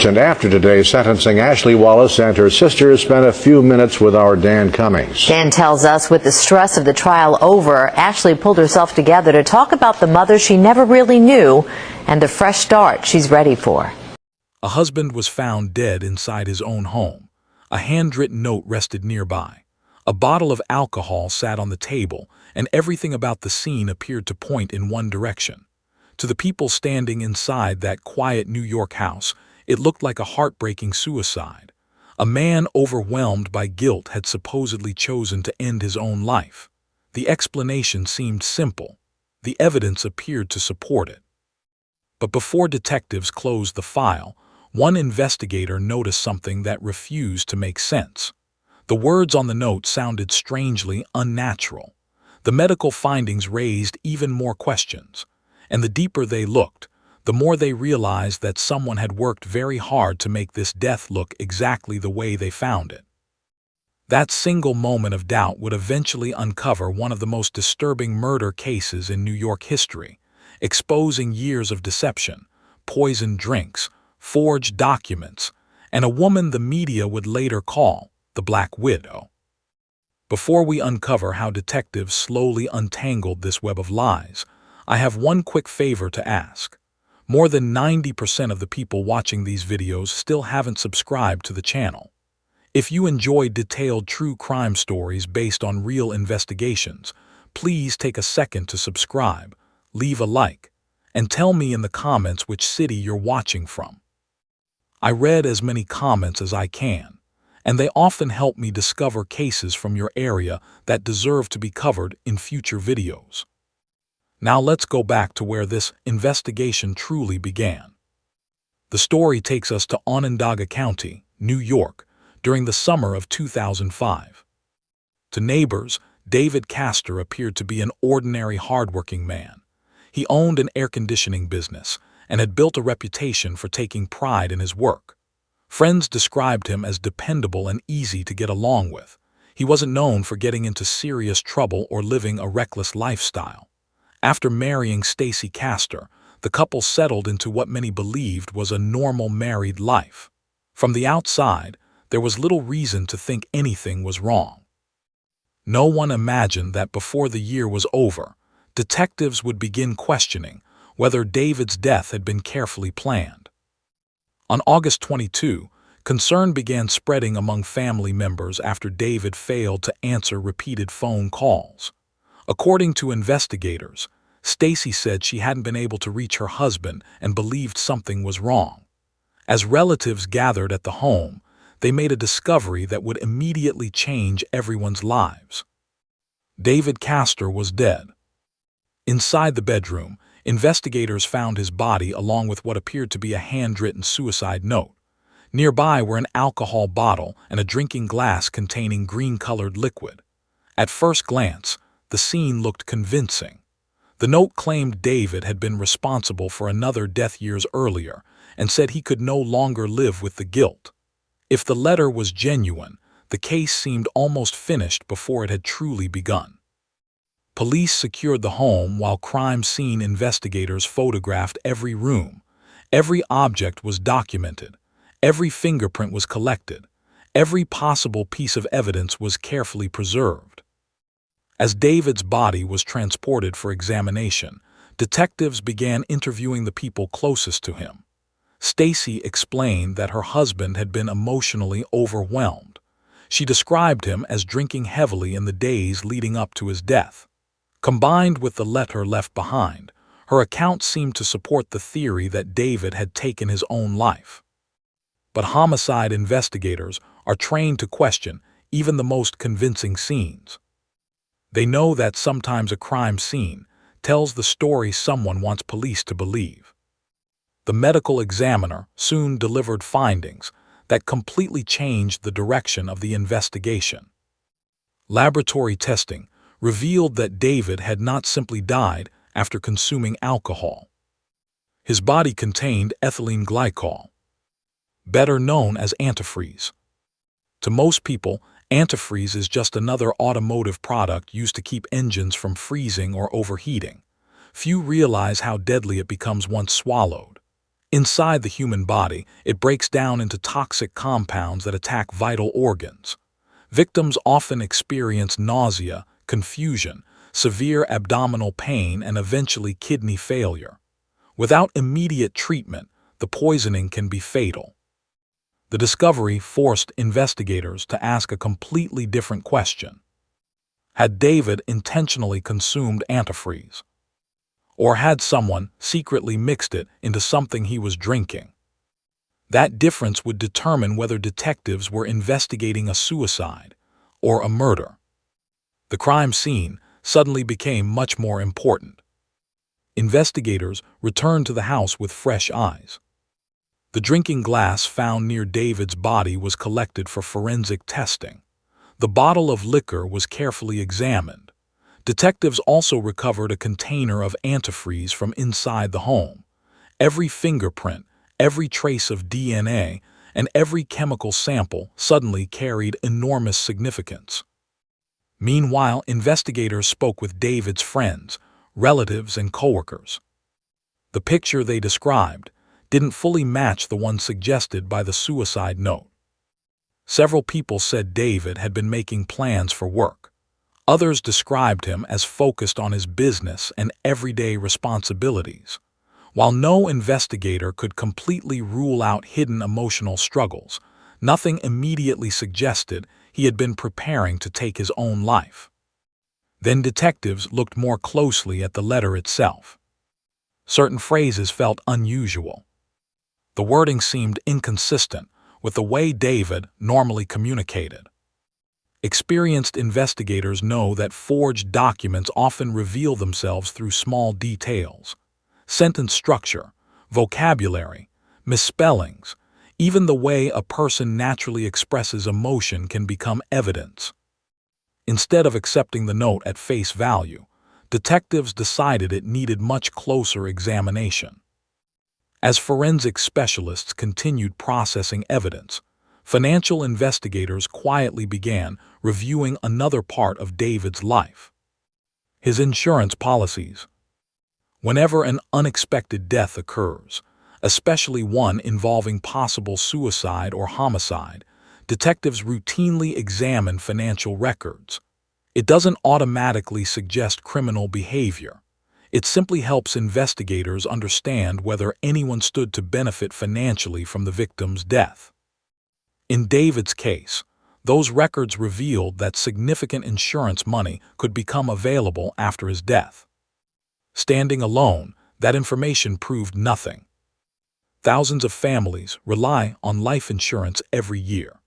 And after today's sentencing, Ashley Wallace and her sister spent a few minutes with our Dan Cummings. Dan tells us with the stress of the trial over, Ashley pulled herself together to talk about the mother she never really knew and the fresh start she's ready for. A husband was found dead inside his own home. A handwritten note rested nearby. A bottle of alcohol sat on the table, and everything about the scene appeared to point in one direction. To the people standing inside that quiet New York house, it looked like a heartbreaking suicide. A man overwhelmed by guilt had supposedly chosen to end his own life. The explanation seemed simple. The evidence appeared to support it. But before detectives closed the file, one investigator noticed something that refused to make sense. The words on the note sounded strangely unnatural. The medical findings raised even more questions, and the deeper they looked, the more they realized that someone had worked very hard to make this death look exactly the way they found it. That single moment of doubt would eventually uncover one of the most disturbing murder cases in New York history, exposing years of deception, poisoned drinks, forged documents, and a woman the media would later call the Black Widow. Before we uncover how detectives slowly untangled this web of lies, I have one quick favor to ask. More than 90% of the people watching these videos still haven't subscribed to the channel. If you enjoy detailed true crime stories based on real investigations, please take a second to subscribe, leave a like, and tell me in the comments which city you're watching from. I read as many comments as I can, and they often help me discover cases from your area that deserve to be covered in future videos. Now let's go back to where this investigation truly began. The story takes us to Onondaga County, New York, during the summer of 2005. To neighbors, David Castor appeared to be an ordinary hardworking man. He owned an air conditioning business and had built a reputation for taking pride in his work. Friends described him as dependable and easy to get along with. He wasn't known for getting into serious trouble or living a reckless lifestyle. After marrying Stacy Castor, the couple settled into what many believed was a normal married life. From the outside, there was little reason to think anything was wrong. No one imagined that before the year was over, detectives would begin questioning whether David's death had been carefully planned. On August 22, concern began spreading among family members after David failed to answer repeated phone calls. According to investigators, Stacy said she hadn't been able to reach her husband and believed something was wrong. As relatives gathered at the home, they made a discovery that would immediately change everyone's lives. David Castor was dead. Inside the bedroom, investigators found his body along with what appeared to be a handwritten suicide note. Nearby were an alcohol bottle and a drinking glass containing green-colored liquid. At first glance, the scene looked convincing. The note claimed David had been responsible for another death years earlier and said he could no longer live with the guilt. If the letter was genuine, the case seemed almost finished before it had truly begun. Police secured the home while crime scene investigators photographed every room. Every object was documented. Every fingerprint was collected. Every possible piece of evidence was carefully preserved. As David's body was transported for examination, detectives began interviewing the people closest to him. Stacy explained that her husband had been emotionally overwhelmed. She described him as drinking heavily in the days leading up to his death. Combined with the letter left behind, her account seemed to support the theory that David had taken his own life. But homicide investigators are trained to question even the most convincing scenes. They know that sometimes a crime scene tells the story someone wants police to believe. The medical examiner soon delivered findings that completely changed the direction of the investigation. Laboratory testing revealed that David had not simply died after consuming alcohol. His body contained ethylene glycol, better known as antifreeze. To most people, antifreeze is just another automotive product used to keep engines from freezing or overheating. Few realize how deadly it becomes once swallowed. Inside the human body, it breaks down into toxic compounds that attack vital organs. Victims often experience nausea, confusion, severe abdominal pain, and eventually kidney failure. Without immediate treatment, the poisoning can be fatal. The discovery forced investigators to ask a completely different question. Had David intentionally consumed antifreeze? Or had someone secretly mixed it into something he was drinking? That difference would determine whether detectives were investigating a suicide or a murder. The crime scene suddenly became much more important. Investigators returned to the house with fresh eyes. The drinking glass found near David's body was collected for forensic testing. The bottle of liquor was carefully examined. Detectives also recovered a container of antifreeze from inside the home. Every fingerprint, every trace of DNA, and every chemical sample suddenly carried enormous significance. Meanwhile, investigators spoke with David's friends, relatives, and coworkers. The picture they described didn't fully match the one suggested by the suicide note. Several people said David had been making plans for work. Others described him as focused on his business and everyday responsibilities. While no investigator could completely rule out hidden emotional struggles, nothing immediately suggested he had been preparing to take his own life. Then detectives looked more closely at the letter itself. Certain phrases felt unusual. The wording seemed inconsistent with the way David normally communicated. Experienced investigators know that forged documents often reveal themselves through small details. Sentence structure, vocabulary, misspellings, even the way a person naturally expresses emotion can become evidence. Instead of accepting the note at face value, detectives decided it needed much closer examination. As forensic specialists continued processing evidence, financial investigators quietly began reviewing another part of David's life: his insurance policies. Whenever an unexpected death occurs, especially one involving possible suicide or homicide, detectives routinely examine financial records. It doesn't automatically suggest criminal behavior. It simply helps investigators understand whether anyone stood to benefit financially from the victim's death. In David's case, those records revealed that significant insurance money could become available after his death. Standing alone, that information proved nothing. Thousands of families rely on life insurance every year.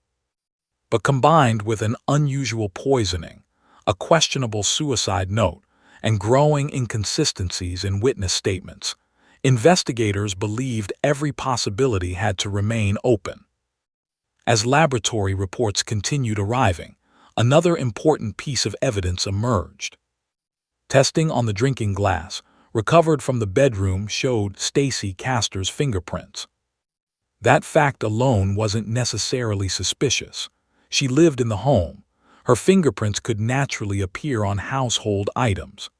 But combined with an unusual poisoning, a questionable suicide note, and growing inconsistencies in witness statements, investigators believed every possibility had to remain open. As laboratory reports continued arriving, another important piece of evidence emerged. Testing on the drinking glass recovered from the bedroom showed Stacy Castor's fingerprints. That fact alone wasn't necessarily suspicious. She lived in the home. Her fingerprints could naturally appear on household items.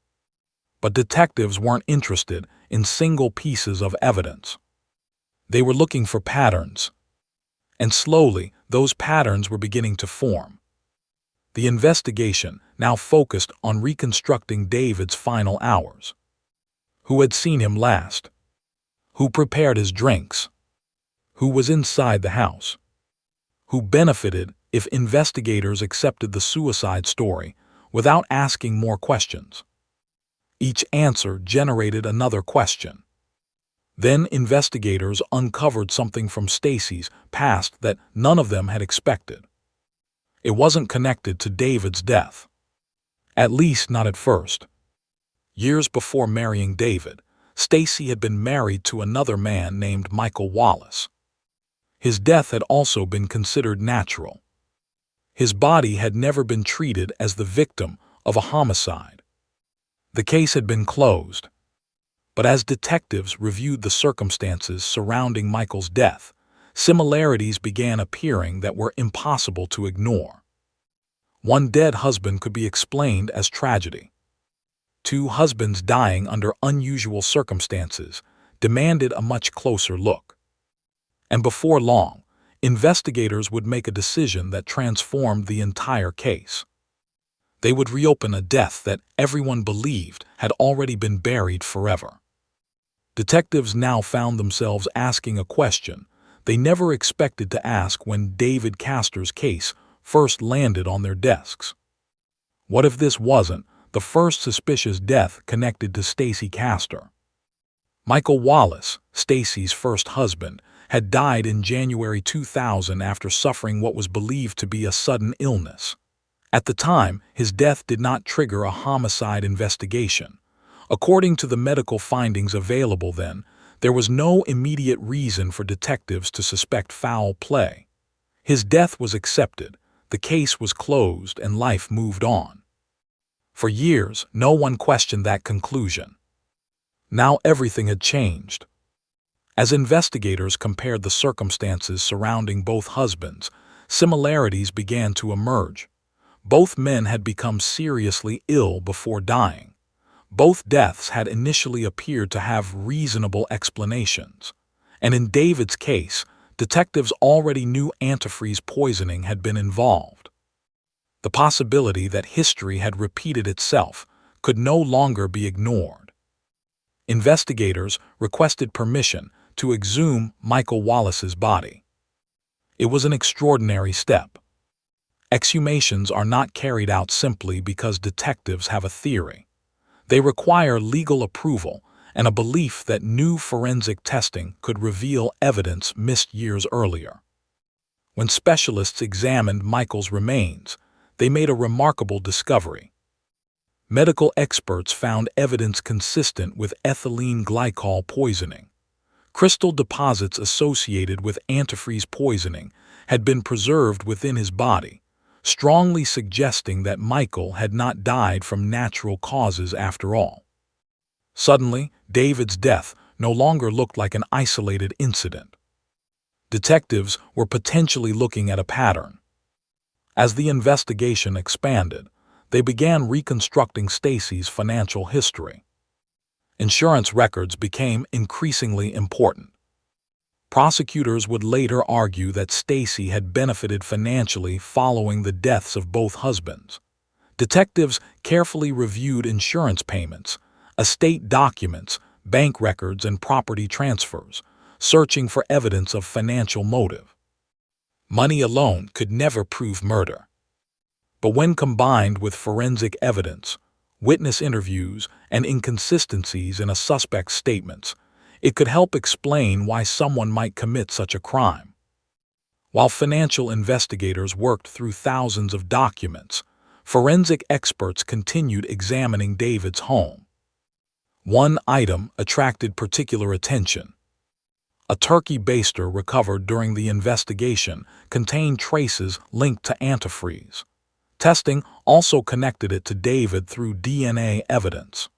But detectives weren't interested in single pieces of evidence. They were looking for patterns. And slowly, those patterns were beginning to form. The investigation now focused on reconstructing David's final hours. Who had seen him last? Who prepared his drinks? Who was inside the house? Who benefited if investigators accepted the suicide story without asking more questions? Each answer generated another question. Then investigators uncovered something from Stacy's past that none of them had expected. It wasn't connected to David's death. At least not at first. Years before marrying David, Stacy had been married to another man named Michael Wallace. His death had also been considered natural. His body had never been treated as the victim of a homicide. The case had been closed. But as detectives reviewed the circumstances surrounding Michael's death, similarities began appearing that were impossible to ignore. One dead husband could be explained as tragedy. Two husbands dying under unusual circumstances demanded a much closer look. And before long, investigators would make a decision that transformed the entire case. They would reopen a death that everyone believed had already been buried forever. Detectives now found themselves asking a question they never expected to ask when David Castor's case first landed on their desks. What if this wasn't the first suspicious death connected to Stacy Castor? Michael Wallace, Stacy's first husband, had died in January 2000 after suffering what was believed to be a sudden illness. At the time, his death did not trigger a homicide investigation. According to the medical findings available then, there was no immediate reason for detectives to suspect foul play. His death was accepted, the case was closed, and life moved on. For years, no one questioned that conclusion. Now everything had changed. As investigators compared the circumstances surrounding both husbands, similarities began to emerge. Both men had become seriously ill before dying. Both deaths had initially appeared to have reasonable explanations. And in David's case, detectives already knew antifreeze poisoning had been involved. The possibility that history had repeated itself could no longer be ignored. Investigators requested permission to exhume Michael Wallace's body. It was an extraordinary step. Exhumations are not carried out simply because detectives have a theory. They require legal approval and a belief that new forensic testing could reveal evidence missed years earlier. When specialists examined Michael's remains, they made a remarkable discovery. Medical experts found evidence consistent with ethylene glycol poisoning. Crystal deposits associated with antifreeze poisoning had been preserved within his body, strongly suggesting that Michael had not died from natural causes after all. Suddenly, David's death no longer looked like an isolated incident. Detectives were potentially looking at a pattern. As the investigation expanded, they began reconstructing Stacy's financial history. Insurance records became increasingly important. Prosecutors would later argue that Stacy had benefited financially following the deaths of both husbands. Detectives carefully reviewed insurance payments, estate documents, bank records, and property transfers, searching for evidence of financial motive. Money alone could never prove murder. But when combined with forensic evidence, witness interviews, and inconsistencies in a suspect's statements, it could help explain why someone might commit such a crime. While financial investigators worked through thousands of documents, forensic experts continued examining David's home. One item attracted particular attention. A turkey baster recovered during the investigation contained traces linked to antifreeze. Testing also connected it to David through DNA evidence.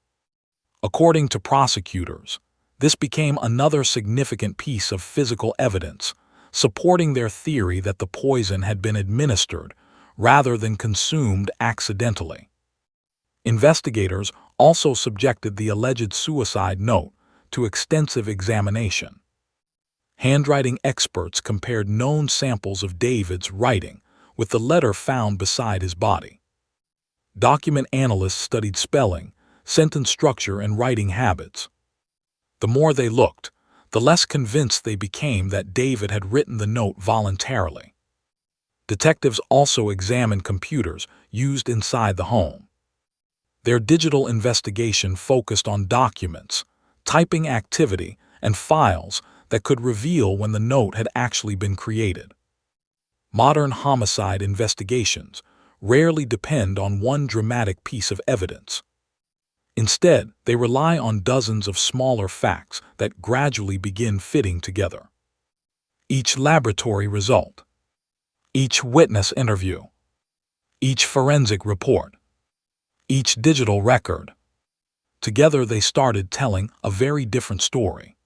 According to prosecutors, this became another significant piece of physical evidence, supporting their theory that the poison had been administered rather than consumed accidentally. Investigators also subjected the alleged suicide note to extensive examination. Handwriting experts compared known samples of David's writing with the letter found beside his body. Document analysts studied spelling, sentence structure, and writing habits. The more they looked, the less convinced they became that David had written the note voluntarily. Detectives also examined computers used inside the home. Their digital investigation focused on documents, typing activity, and files that could reveal when the note had actually been created. Modern homicide investigations rarely depend on one dramatic piece of evidence. Instead, they rely on dozens of smaller facts that gradually begin fitting together. Each laboratory result, each witness interview, each forensic report, each digital record. Together they started telling a very different story.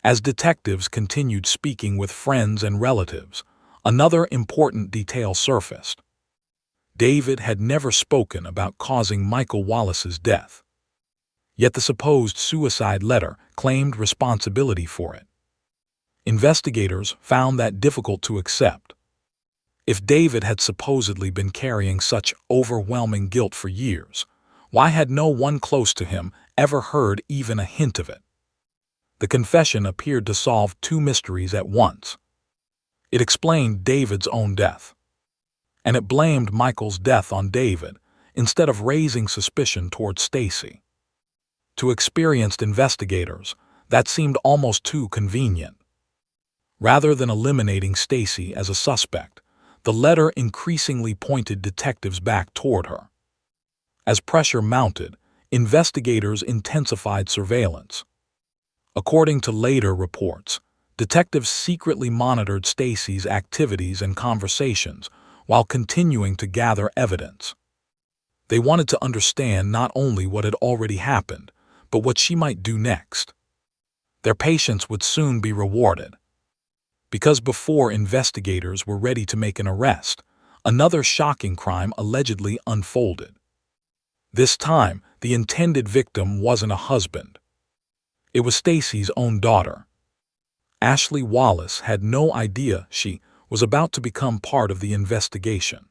As detectives continued speaking with friends and relatives, another important detail surfaced. David had never spoken about causing Michael Wallace's death. yet the supposed suicide letter claimed responsibility for it. Investigators found that difficult to accept. If David had supposedly been carrying such overwhelming guilt for years, why had no one close to him ever heard even a hint of it? The confession appeared to solve two mysteries at once. It explained David's own death, and it blamed Michael's death on David instead of raising suspicion toward Stacy. To experienced investigators, that seemed almost too convenient. Rather than eliminating Stacy as a suspect, the letter increasingly pointed detectives back toward her. As pressure mounted, investigators intensified surveillance. According to later reports, detectives secretly monitored Stacy's activities and conversations while continuing to gather evidence. They wanted to understand not only what had already happened, but what she might do next. Their patience would soon be rewarded. Because before investigators were ready to make an arrest, another shocking crime allegedly unfolded. This time, the intended victim wasn't a husband. It was Stacy's own daughter. Ashley Wallace had no idea she was about to become part of the investigation.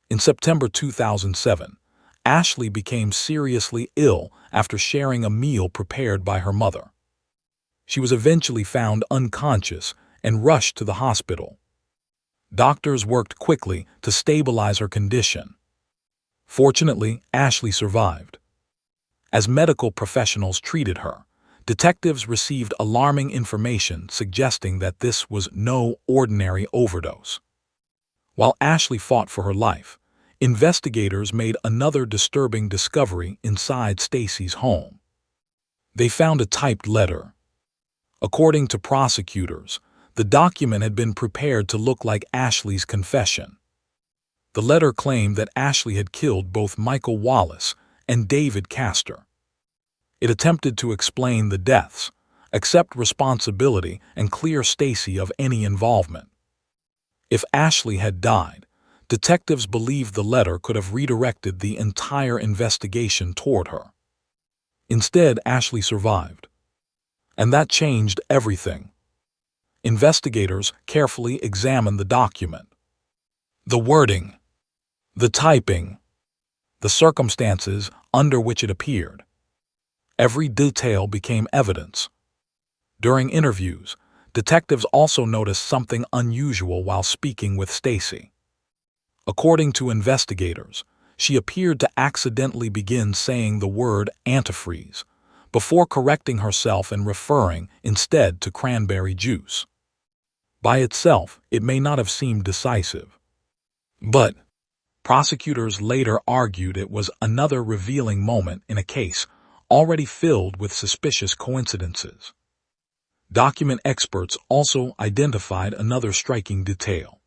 In September 2007, Ashley became seriously ill after sharing a meal prepared by her mother. She was eventually found unconscious and rushed to the hospital. Doctors worked quickly to stabilize her condition. Fortunately, Ashley survived. As medical professionals treated her, detectives received alarming information suggesting that this was no ordinary overdose. While Ashley fought for her life, investigators made another disturbing discovery inside Stacy's home. They found a typed letter. According to prosecutors, the document had been prepared to look like Ashley's confession. The letter claimed that Ashley had killed both Michael Wallace and David Castor. It attempted to explain the deaths, accept responsibility, and clear Stacy of any involvement. If Ashley had died, detectives believed the letter could have redirected the entire investigation toward her. Instead, Ashley survived. And that changed everything. Investigators carefully examined the document. The wording, the typing, the circumstances under which it appeared. Every detail became evidence. During interviews, detectives also noticed something unusual while speaking with Stacy. According to investigators, she appeared to accidentally begin saying the word antifreeze before correcting herself and referring instead to cranberry juice. By itself, it may not have seemed decisive. But prosecutors later argued it was another revealing moment in a case already filled with suspicious coincidences. Document experts also identified another striking detail.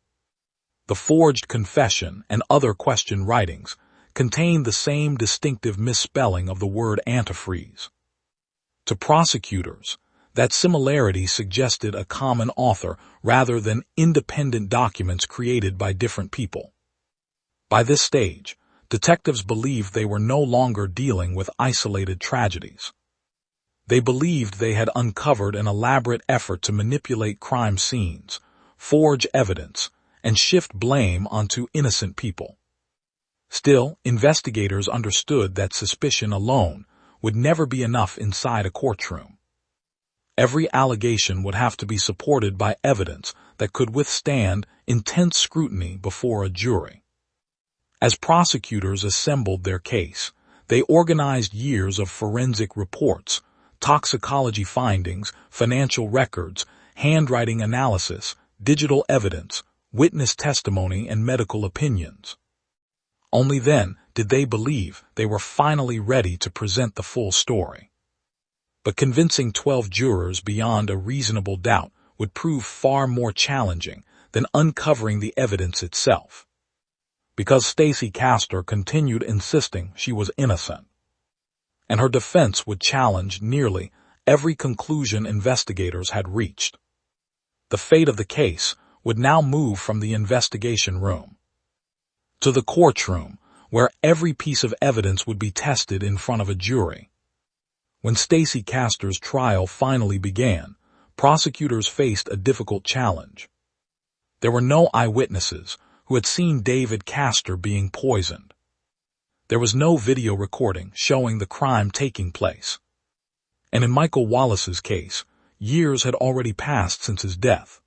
The forged confession and other question writings contained the same distinctive misspelling of the word antifreeze. To prosecutors, that similarity suggested a common author rather than independent documents created by different people. By this stage, detectives believed they were no longer dealing with isolated tragedies. They believed they had uncovered an elaborate effort to manipulate crime scenes, forge evidence, and shift blame onto innocent people. Still, investigators understood that suspicion alone would never be enough inside a courtroom. Every allegation would have to be supported by evidence that could withstand intense scrutiny before a jury. As prosecutors assembled their case, they organized years of forensic reports, toxicology findings, financial records, handwriting analysis, digital evidence, witness testimony, and medical opinions. Only then did they believe they were finally ready to present the full story. But convincing 12 jurors beyond a reasonable doubt would prove far more challenging than uncovering the evidence itself. Because Stacy Castor continued insisting she was innocent, and her defense would challenge nearly every conclusion investigators had reached. The fate of the case would now move from the investigation room to the courtroom, where every piece of evidence would be tested in front of a jury. When Stacy Castor's trial finally began, prosecutors faced a difficult challenge. There were no eyewitnesses who had seen David Castor being poisoned. There was no video recording showing the crime taking place. And in Michael Wallace's case, years had already passed since his death.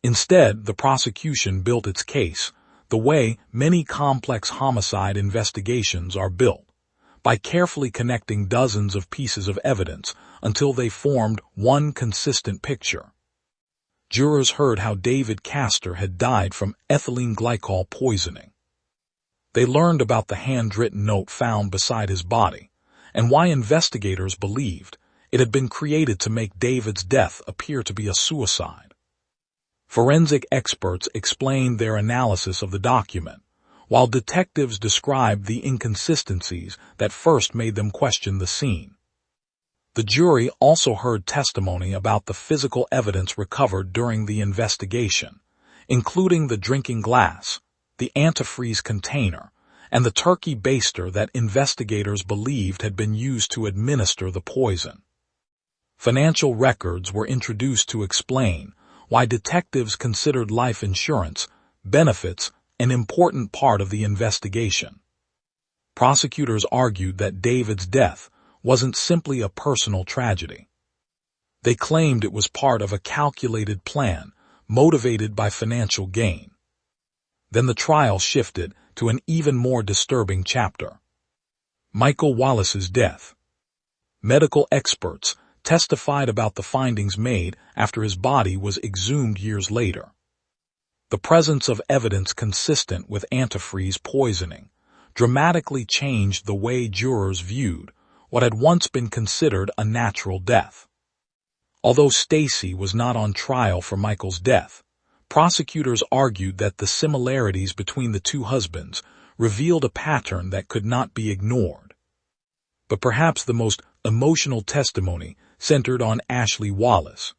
Instead, the prosecution built its case the way many complex homicide investigations are built, by carefully connecting dozens of pieces of evidence until they formed one consistent picture. Jurors heard how David Castor had died from ethylene glycol poisoning. They learned about the handwritten note found beside his body, and why investigators believed it had been created to make David's death appear to be a suicide. Forensic experts explained their analysis of the document, while detectives described the inconsistencies that first made them question the scene. The jury also heard testimony about the physical evidence recovered during the investigation, including the drinking glass, the antifreeze container, and the turkey baster that investigators believed had been used to administer the poison. Financial records were introduced to explain why detectives considered life insurance benefits an important part of the investigation. Prosecutors argued that David's death wasn't simply a personal tragedy. They claimed it was part of a calculated plan motivated by financial gain. Then the trial shifted to an even more disturbing chapter. Michael Wallace's death. Medical experts testified about the findings made after his body was exhumed years later. The presence of evidence consistent with antifreeze poisoning dramatically changed the way jurors viewed what had once been considered a natural death. Although Stacy was not on trial for Michael's death, prosecutors argued that the similarities between the two husbands revealed a pattern that could not be ignored. But perhaps the most emotional testimony centered on Ashley Wallace.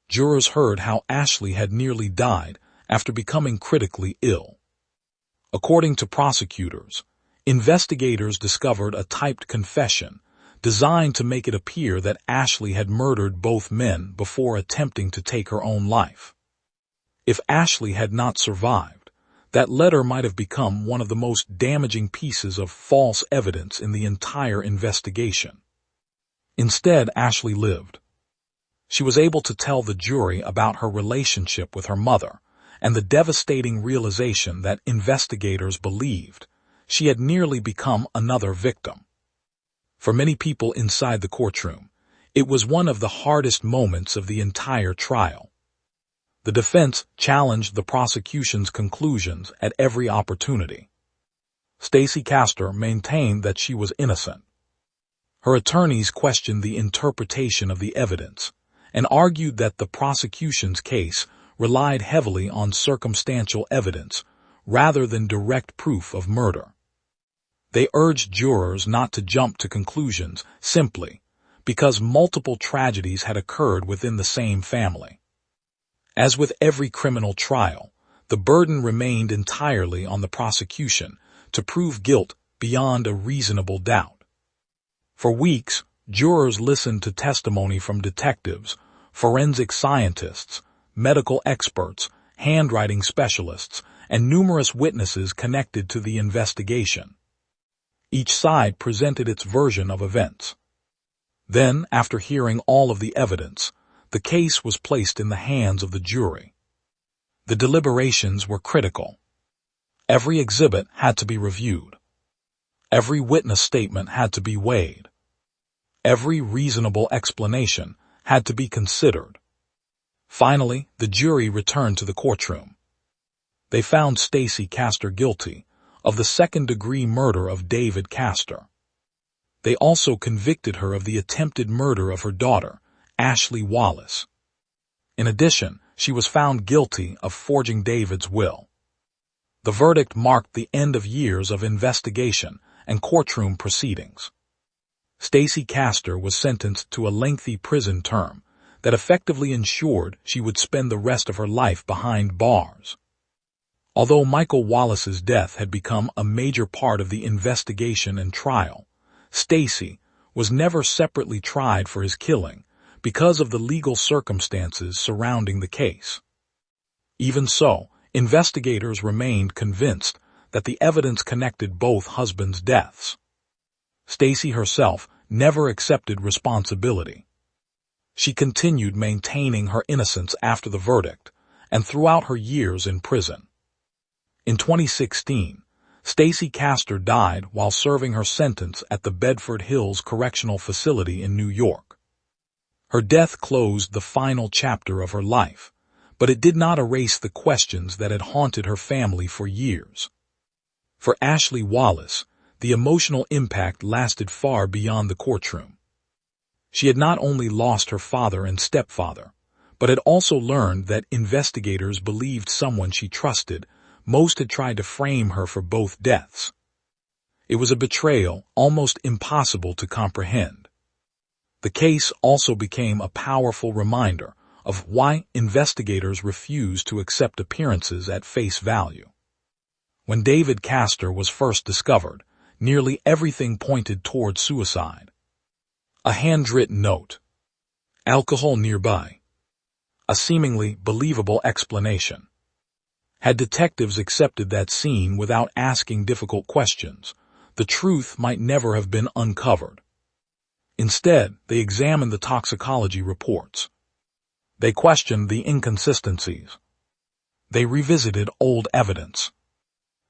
Jurors heard how Ashley had nearly died after becoming critically ill. According to prosecutors, investigators discovered a typed confession designed to make it appear that Ashley had murdered both men before attempting to take her own life. If Ashley had not survived, that letter might have become one of the most damaging pieces of false evidence in the entire investigation. Instead, Ashley lived. She was able to tell the jury about her relationship with her mother and the devastating realization that investigators believed she had nearly become another victim. For many people inside the courtroom, it was one of the hardest moments of the entire trial. The defense challenged the prosecution's conclusions at every opportunity. Stacy Castor maintained that she was innocent. Her attorneys questioned the interpretation of the evidence and argued that the prosecution's case relied heavily on circumstantial evidence rather than direct proof of murder. They urged jurors not to jump to conclusions simply because multiple tragedies had occurred within the same family. As with every criminal trial, the burden remained entirely on the prosecution to prove guilt beyond a reasonable doubt. For weeks, jurors listened to testimony from detectives, forensic scientists, medical experts, handwriting specialists, and numerous witnesses connected to the investigation. Each side presented its version of events. Then, after hearing all of the evidence, the case was placed in the hands of the jury. The deliberations were critical. Every exhibit had to be reviewed. Every witness statement had to be weighed. Every reasonable explanation had to be considered. Finally, the jury returned to the courtroom. They found Stacy Castor guilty of the second-degree murder of David Castor. They also convicted her of the attempted murder of her daughter, Ashley Wallace. In addition, she was found guilty of forging David's will. The verdict marked the end of years of investigation and courtroom proceedings. Stacy Castor was sentenced to a lengthy prison term that effectively ensured she would spend the rest of her life behind bars. Although Michael Wallace's death had become a major part of the investigation and trial, Stacy, was never separately tried for his killing because of the legal circumstances surrounding the case. Even so, investigators remained convinced that the evidence connected both husbands' deaths. Stacy herself never accepted responsibility. She continued maintaining her innocence after the verdict and throughout her years in prison. In 2016, Stacy Castor died while serving her sentence at the Bedford Hills Correctional Facility in New York. Her death closed the final chapter of her life, but it did not erase the questions that had haunted her family for years. For Ashley Wallace, the emotional impact lasted far beyond the courtroom. She had not only lost her father and stepfather, but had also learned that investigators believed someone she trusted most had tried to frame her for both deaths. It was a betrayal almost impossible to comprehend. The case also became a powerful reminder of why investigators refuse to accept appearances at face value. When David Castor was first discovered, nearly everything pointed toward suicide. A handwritten note. Alcohol nearby. A seemingly believable explanation. Had detectives accepted that scene without asking difficult questions, the truth might never have been uncovered. Instead, they examined the toxicology reports. They questioned the inconsistencies. They revisited old evidence.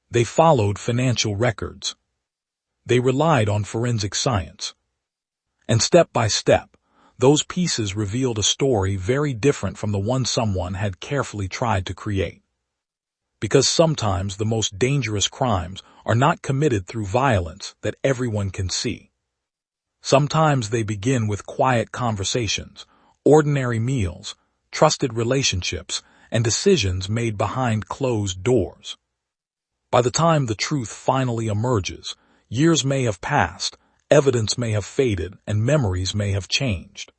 They followed financial records. They relied on forensic science. And step by step, those pieces revealed a story very different from the one someone had carefully tried to create. Because sometimes the most dangerous crimes are not committed through violence that everyone can see. Sometimes they begin with quiet conversations, ordinary meals, trusted relationships, and decisions made behind closed doors. By the time the truth finally emerges, years may have passed, evidence may have faded, and memories may have changed.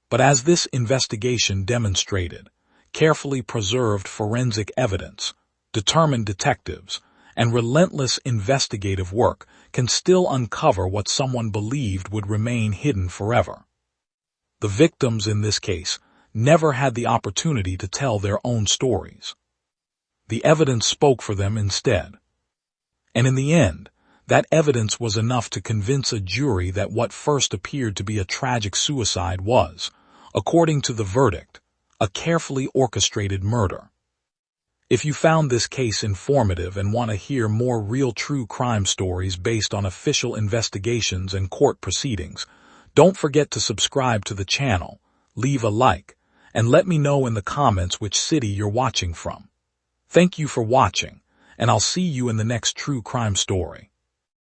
But as this investigation demonstrated, carefully preserved forensic evidence, determined detectives, and relentless investigative work can still uncover what someone believed would remain hidden forever. The victims in this case never had the opportunity to tell their own stories. The evidence spoke for them instead. And in the end, that evidence was enough to convince a jury that what first appeared to be a tragic suicide was, according to the verdict, a carefully orchestrated murder. If you found this case informative and want to hear more real true crime stories based on official investigations and court proceedings, don't forget to subscribe to the channel, leave a like, and let me know in the comments which city you're watching from. Thank you for watching, and I'll see you in the next true crime story.